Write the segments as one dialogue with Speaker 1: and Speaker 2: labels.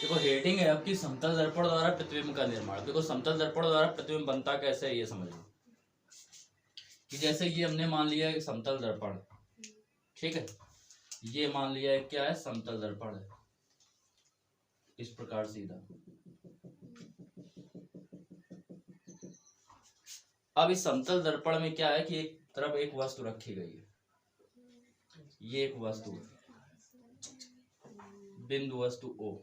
Speaker 1: देखो हेडिंग है आपकी समतल दर्पण द्वारा प्रतिबिंब का निर्माण। देखो समतल दर्पण द्वारा प्रतिबिंब बनता कैसे है ये समझो कि जैसे ये हमने मान लिया है समतल दर्पण, ठीक है, ये मान लिया है क्या है, समतल दर्पण है, इस प्रकार सीधा। अब इस समतल दर्पण में क्या है कि एक तरफ एक वस्तु रखी गई है, ये एक वस्तु है, बिंदु वस्तु O,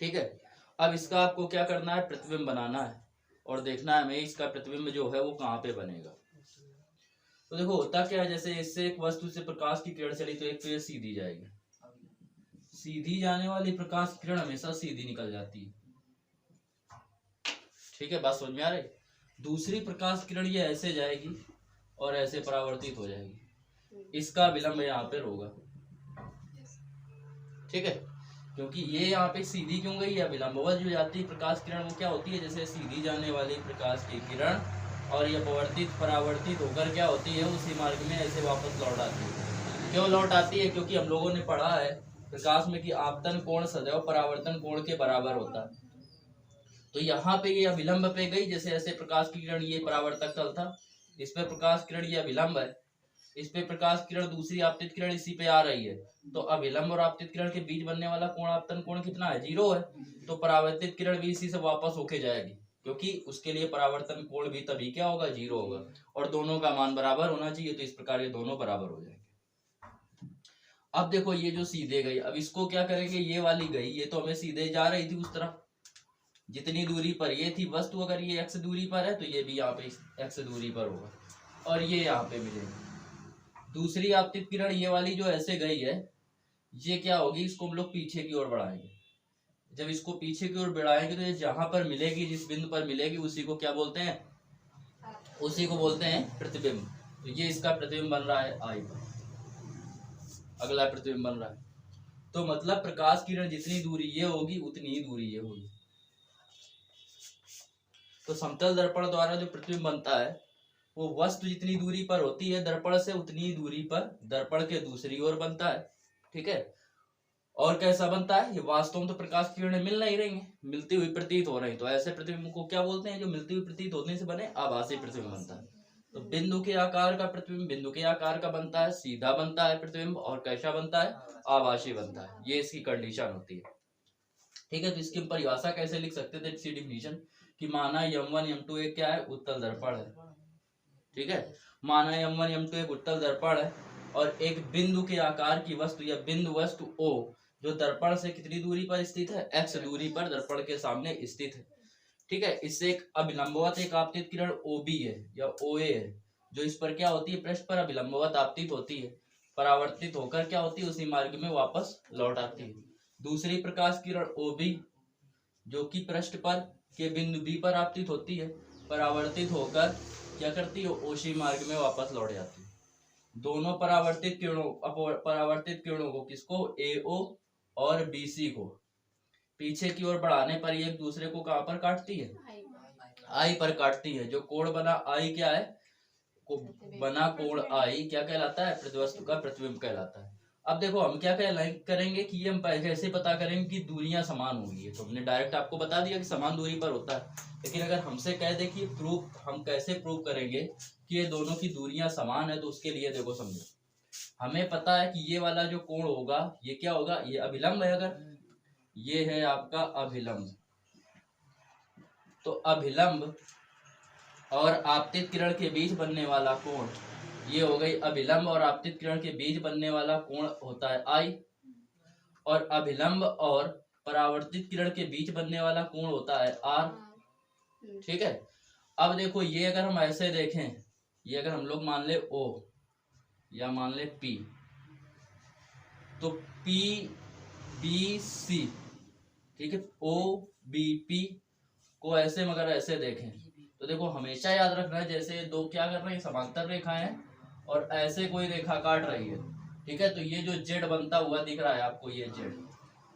Speaker 1: ठीक है। अब इसका आपको क्या करना है, प्रतिबिंब बनाना है और देखना है हमें इसका प्रतिबिंब जो है वो कहाँ पे बनेगा। तो देखो होता क्या है, जैसे इससे एक वस्तु से प्रकाश की किरण चली तो एक तो ये सीधी जाएगी, सीधी जाने वाली प्रकाश किरण हमेशा सीधी निकल जाती है, ठीक है, बात समझ में आ रही। दूसरी प्रकाश किरण ये ऐसे जाएगी और ऐसे परावर्तित हो जाएगी, इसका विलंब यहाँ पे होगा, ठीक है, क्योंकि ये यहाँ पे सीधी क्यों गई है, विलंबवत जो जाती है प्रकाश किरण वो क्या होती है, जैसे सीधी जाने वाली प्रकाश की किरण और ये परावर्तित होकर क्या होती है, उसी मार्ग में ऐसे वापस लौट आती है। क्यों लौट आती है, क्योंकि हम लोगों ने पढ़ा है प्रकाश में कि आपतन कोण सदैव परावर्तन कोण के बराबर होता है। तो यहाँ पे ये अभिलंब पे गई, जैसे ऐसे प्रकाश की किरण ये परावर्तक तल था, इस पे प्रकाश किरण ये अभिलंब है, इस पे प्रकाश किरण दूसरी आपतित किरण इसी पे आ रही है, तो अभिलंब और आपतित किरण के बीच बनने वाला कोण आपतन कोण कितना है, 0 है। तो परावर्तित किरण भी इसी से वापस होके जाएगी, क्योंकि उसके लिए परावर्तन कोण भी तभी क्या होगा, 0 होगा, और दोनों का मान बराबर होना चाहिए, तो इस प्रकार ये दोनों बराबर हो जाएंगे। अब देखो ये जो सीधे गई, अब इसको क्या करेंगे, ये वाली गई, ये तो हमें सीधे जा रही थी उस तरफ, जितनी दूरी पर ये थी वस्तु, अगर ये x दूरी पर है तो ये भी यहाँ पे x दूरी पर होगा और ये यहाँ पे मिलेगा। दूसरी आपतित किरण ये वाली जो ऐसे गई है, ये क्या होगी, इसको हम लोग पीछे की ओर बढ़ाएंगे। जब इसको पीछे की ओर बढ़ाएंगे तो ये जहां पर मिलेगी, जिस बिंदु पर मिलेगी, उसी को क्या बोलते हैं, उसी को बोलते हैं प्रतिबिंब। तो ये इसका प्रतिबिंब बन रहा है I पर, अगला प्रतिबिंब बन रहा है। तो मतलब प्रकाश किरण जितनी दूरी ये होगी उतनी ही दूरी ये होगी। तो समतल दर्पण द्वारा जो प्रतिबिंब बनता है वो वस्तु जितनी दूरी पर होती है दर्पण से उतनी ही दूरी पर दर्पण के दूसरी ओर बनता है, ठीक है। और कैसा बनता है, ये वास्तव में तो प्रकाश की किरणें मिल नहीं रही हैं, मिलती हुई प्रतीत हो रही, तो ऐसे प्रतिबिंब को क्या बोलते हैं, जो मिलती हुई प्रतीत होने से बने आभासी प्रतिबिंब बनता है। तो बिंदु के आकार का प्रतिबिंब बिंदु के आकार का बनता है, सीधा बनता है प्रतिबिंब, और कैसा बनता है, आभासी बनता है, ये इसकी कंडीशन होती है, ठीक है। तो इसकी परिभाषा कैसे लिख सकते थे, इसकी डिफिनीशन कि माना m1 m2 एक क्या है, उत्तल दर्पण है, ठीक है, माना m1 m2 एक उत्तल दर्पण है और एक बिंदु के आकार की वस्तु या बिंदु वस्तु O जो दर्पण से कितनी दूरी पर स्थित है, x दूरी पर दर्पण के सामने स्थित है, ठीक है। इससे एक अभिलंबवत एक आपतित किरण OB है या OA है, जो इस पर क्या होती है, पृष्ठ पर अभिलंबवत आपतित होती है, परावर्तित होकर क्या होती है, उसी मार्ग में वापस लौट आती है। दूसरी प्रकाश किरण OB जो कि पृष्ठ पर के बिंदु B पर आपतित होती है, परावर्तित होकर क्या करती है, ओसी मार्ग में वापस लौट जाती है। दोनों परावर्तित किरणों को किसको, AO और BC को पीछे की ओर बढ़ाने पर ये एक दूसरे को कहां पर काटती है, I पर काटती है। जो कोण बना I क्या है, बना कोण I क्या कहलाता है, प्रतिवस्तु का प्रतिबिंब कहलाता है। अब देखो हम क्या करेंगे कि ये हम कैसे पता करेंगे कि दूरियां समान होंगी, तो हमने डायरेक्ट आपको बता दिया कि समान दूरी पर होता है, लेकिन अगर हमसे कह दे कि प्रूफ, हम कैसे प्रूव करेंगे कि ये दोनों की दूरियां समान है, तो उसके लिए देखो समझो, हमें पता है कि ये वाला जो कोण होगा ये क्या होगा, ये अभिलंब है, अगर ये है आपका अभिलंब, तो अभिलंब और आपतित किरण के बीच बनने वाला कोण ये हो गई अभिलंब, और आपतित किरण के बीच बनने वाला कोण होता है I, और अभिलंब और परावर्तित किरण के बीच बनने वाला कोण होता है R, ठीक है। अब देखो ये अगर हम ऐसे देखें, ये अगर हम लोग मान ले O या मान ले P, तो PBC, ठीक है, OBP को ऐसे मगर ऐसे देखें तो देखो हमेशा याद रखना है, जैसे दो क्या कर रहे हैं, समांतर रेखाएं हैं और ऐसे कोई रेखा काट रही है, ठीक है। तो ये जो जेड बनता हुआ दिख रहा है आपको, ये जेड,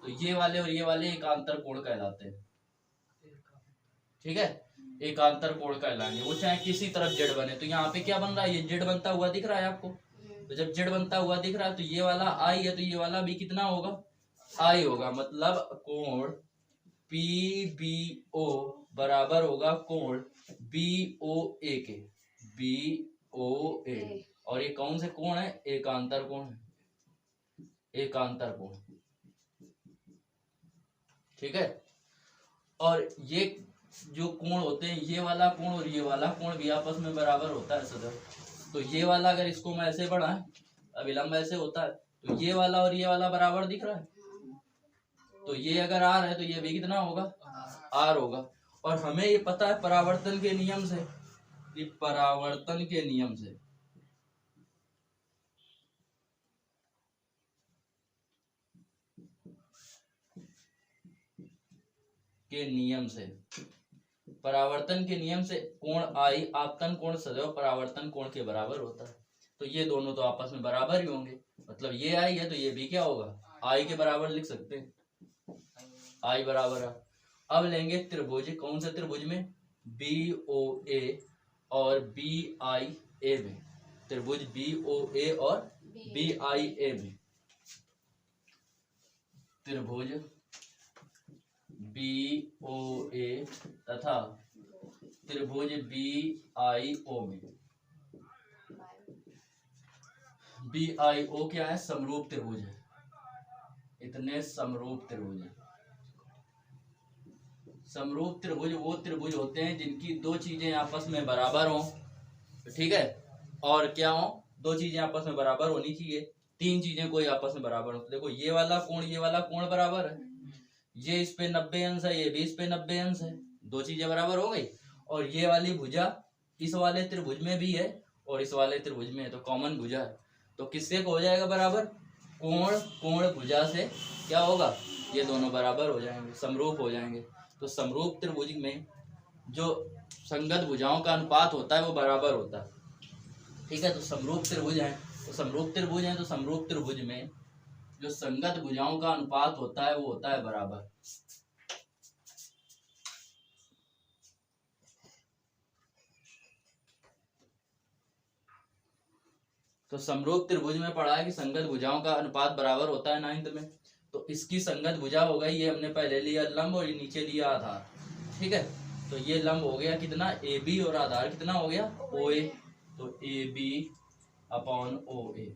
Speaker 1: तो ये वाले और ये वाले एकांतर कोण कहलाते हैं, ठीक है, एकांतर कोण कहलाएंगे, वो चाहे किसी तरफ जेड बने। तो यहाँ पे क्या बन रहा है, ये जेड बनता हुआ दिख रहा है आपको, तो जब जेड बनता हुआ दिख रहा है तो ये वाला I है, तो ये वाला भी कितना होगा, आई होगा, मतलब कोण PBO बराबर होगा कोण BOA के, BOA। और ये कौन से कोण है? एकांतर कोण है, एकांतर कोण, ठीक है। और ये जो कोण होते हैं, ये वाला कोण और ये वाला कोण भी आपस में बराबर होता है सदैव। तो ये वाला अगर इसको मैं ऐसे बढ़ाएं, अभिलंब ऐसे होता है, तो ये वाला और ये वाला बराबर दिख रहा है, तो ये अगर R है तो ये भी कितना होगा? R होगा। और हमें ये पता है परावर्तन के नियम से, कि परावर्तन के नियम से परावर्तन के नियम से कोण I आपतन कोण सदैव परावर्तन कोण के बराबर होता है। तो ये दोनों तो आपस में बराबर ही होंगे, मतलब ये I है तो ये भी क्या होगा? I के बराबर लिख सकते हैं, I बराबर है। अब लेंगे त्रिभुज, कौन से त्रिभुज में? BOA और BIA में, त्रिभुज BOA और BIA में, त्रिभुज BOA तथा त्रिभुज BIO में। BIO क्या है? समरूप त्रिभुज है, इतने समरूप त्रिभुज है। समरूप त्रिभुज वो त्रिभुज होते हैं जिनकी दो चीजें आपस में बराबर हों, ठीक है। और क्या हो? दो चीजें आपस में बराबर होनी चाहिए, तीन चीजें कोई आपस में बराबर हो। तो देखो ये वाला कोण बराबर है, ये इस पे 90 अंश है, ये भी इस पे 90 अंश है, दो चीजें बराबर हो गई। और ये वाली भुजा इस वाले त्रिभुज में भी है और इस वाले त्रिभुज में है, तो कॉमन भुजा है, तो किससे हो जाएगा बराबर? कोण भुजा से क्या होगा? ये दोनों बराबर हो जाएंगे, समरूप हो जाएंगे। तो समरूप त्रिभुज में जो संगत भुजाओं का अनुपात होता है वो बराबर होता है, ठीक है। तो समरूप त्रिभुज है, तो समरूप त्रिभुज में जो संगत भुजाओं का अनुपात होता है वो होता है बराबर। तो समरूप त्रिभुज में पढ़ा है कि संगत भुजाओं का अनुपात बराबर होता है 9th में। तो इसकी संगत भुजा हो गई, ये हमने पहले लिया लंब और ये नीचे लिया आधार, ठीक है। तो ये लंब हो गया कितना? AB और आधार कितना हो गया? OA। तो AB अपॉन OA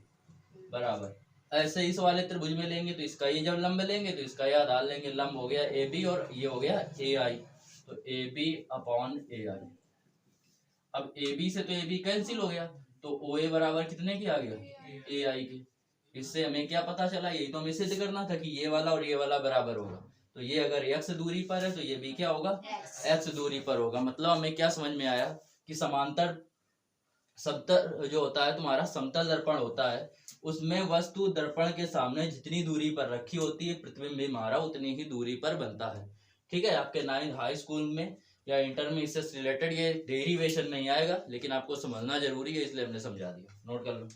Speaker 1: बराबर। ऐसे इस वाले त्रिभुज में लेंगे तो इसका ये जब लंब लेंगे तो इसका ये आधार लेंगे, लंब हो गया AB और ये हो गया AI, तो AB अपॉन AI। अब AB से तो AB कैंसिल हो गया, तो OA बराबर कितने की आ गया? AI के। इससे हमें क्या पता चला? यही तो हमें सिद्ध करना था कि ये वाला और ये वाला बराबर होगा। तो ये अगर x दूरी पर है तो ये भी क्या होगा? x दूरी पर होगा। मतलब हमें क्या समझ में आया कि समांतर समतल जो होता है तुम्हारा समतल दर्पण होता है, उसमें वस्तु दर्पण के सामने जितनी दूरी पर रखी होती है प्रतिबिंब भी हमारा उतनी ही दूरी पर बनता है, ठीक है। आपके 9th हाई स्कूल में या इंटर में इससे रिलेटेड ये डेरिवेशन नहीं आएगा, लेकिन आपको समझना जरूरी है, इसलिए हमने समझा दिया, नोट कर लो।